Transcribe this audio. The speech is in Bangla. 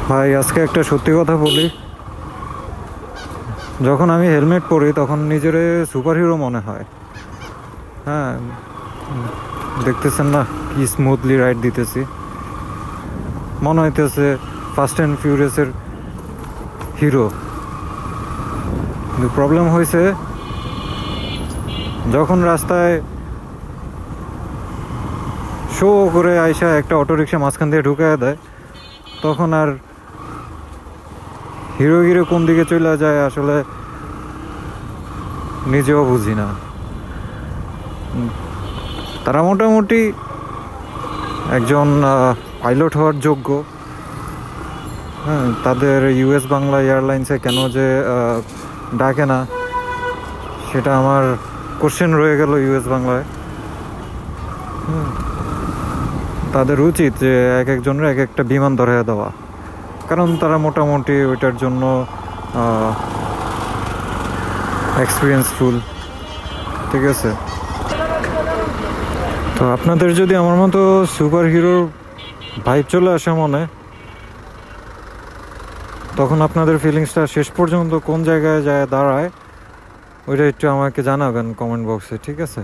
ভাই আজকে একটা সত্যি কথা বলি, যখন আমি হেলমেট পরি তখন নিজেরে সুপার হিরো মনে হয়। হ্যাঁ, দেখতেছেন না কি স্মুথলি রাইড দিতেছি, মনে হইতেছে ফাস্ট অ্যান্ড ফিউরিয়াসের হিরো। কিন্তু প্রবলেম হয়েছে যখন রাস্তায় শো করে আইসা একটা অটোরিকশা মাঝখান দিয়ে ঢুকায় দেয়, তখন আর হিরো হিরো কোন দিকে চলে যায় আসলে নিজেও বুঝি না। তারা মোটামুটি একজন পাইলট হওয়ার যোগ্য। হ্যাঁ, তাদের ইউএস বাংলা এয়ারলাইন্সে কেন যে ডাকে না, সেটা আমার কোশ্চেন রয়ে গেল ইউএস বাংলায়। তাদের উচিত যে এক একজনের এক একটা বিমান ধরে দেওয়া, কারণ তারা মোটামুটি ওইটার জন্য এক্সপিরিয়েন্সফুল। ঠিক আছে, তো আপনাদের যদি আমার মতো সুপার হিরোর ভাইব চলে আসে মনে, তখন আপনাদের ফিলিংসটা শেষ পর্যন্ত কোন জায়গায় যায় দাঁড়ায়, ওইটা একটু আমাকে জানাবেন কমেন্ট বক্সে। ঠিক আছে।